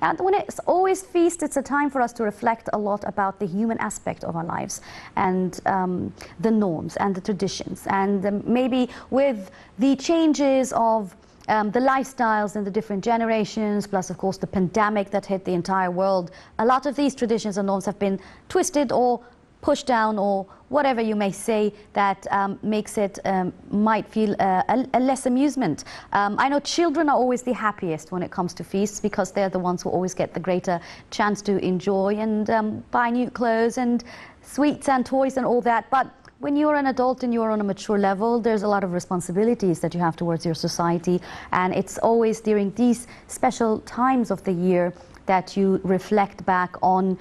And when it's always feast, it's a time for us to reflect a lot about the human aspect of our lives and the norms and the traditions. And maybe with the changes of the lifestyles and the different generations, plus of course the pandemic that hit the entire world, a lot of these traditions and norms have been twisted or pushed down, or whatever you may say, that makes it might feel a less amusement. I know children are always the happiest when it comes to feasts, because they're the ones who always get the greater chance to enjoy and buy new clothes and sweets and toys and all that. But when you're an adult and you're on a mature level, there's a lot of responsibilities that you have towards your society, and it's always during these special times of the year that you reflect back on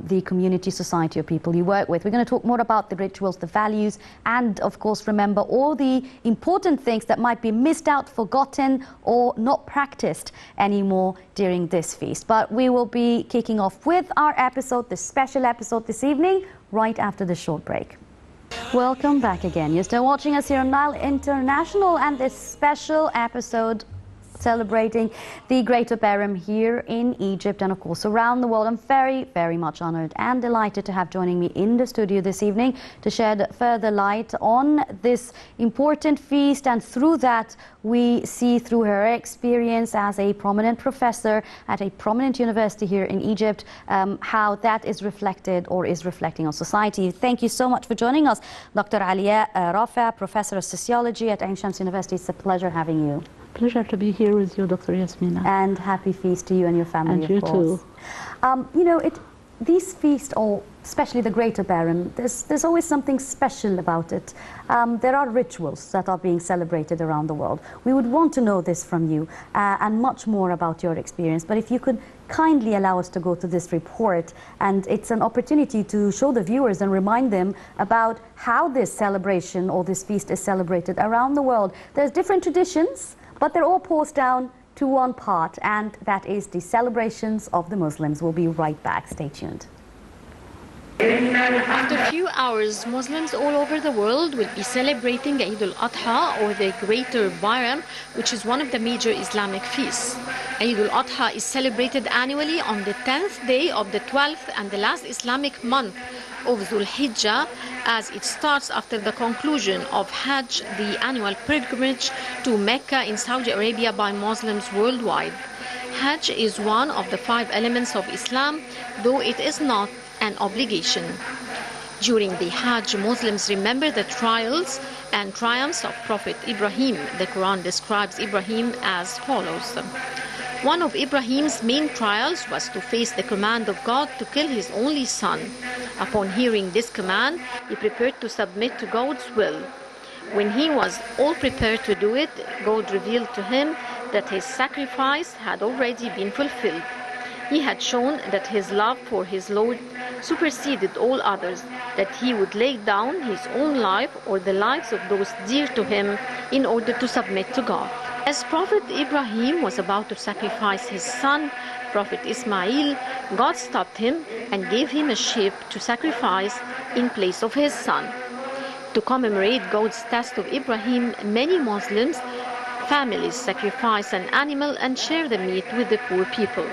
the community, society, or people you work with. We're going to talk more about the rituals, the values, and of course remember all the important things that might be missed out, forgotten, or not practiced anymore during this feast. But we will be kicking off with our episode, the special episode this evening, right after the short break. Welcome back again. You're still watching us here on Nile International, and this special episode celebrating the Greater Purim here in Egypt and of course around the world. I'm very, very much honored and delighted to have joining me in the studio this evening to shed further light on this important feast, and through that we see, through her experience as a prominent professor at a prominent university here in Egypt, how that is reflected or is reflecting on society. Thank you so much for joining us, Dr. Alia Rafa, Professor of Sociology at Ain Shams University. It's a pleasure having you. Pleasure to be here with you, Dr. Yasmina. And happy feast to you and your family, and you of course. Too. You know, these feasts, or especially the Greater Purim, there's always something special about it. There are rituals that are being celebrated around the world. We would want to know this from you and much more about your experience. But if you could kindly allow us to go to this report, and it's an opportunity to show the viewers and remind them about how this celebration or this feast is celebrated around the world. There's different traditions, but they're all paused down to one part, and that is the celebrations of the Muslims. We'll be right back. Stay tuned. After a few hours, Muslims all over the world will be celebrating Eid al-Adha, or the Greater Purim, which is one of the major Islamic feasts. Eid al-Adha is celebrated annually on the 10th day of the 12th and the last Islamic month of Dhul Hijjah, as it starts after the conclusion of Hajj, the annual pilgrimage to Mecca in Saudi Arabia by Muslims worldwide. Hajj is one of the 5 elements of Islam, though it is not an obligation. During the Hajj, Muslims remember the trials and triumphs of Prophet Ibrahim. The Quran describes Ibrahim as follows. One of Ibrahim's main trials was to face the command of God to kill his only son. Upon hearing this command, he prepared to submit to God's will. When he was all prepared to do it, God revealed to him that his sacrifice had already been fulfilled. He had shown that his love for his Lord superseded all others, that he would lay down his own life or the lives of those dear to him in order to submit to God. As Prophet Ibrahim was about to sacrifice his son, Prophet Ismail, God stopped him and gave him a sheep to sacrifice in place of his son. To commemorate God's test of Ibrahim, many Muslims families sacrifice an animal and share the meat with the poor people.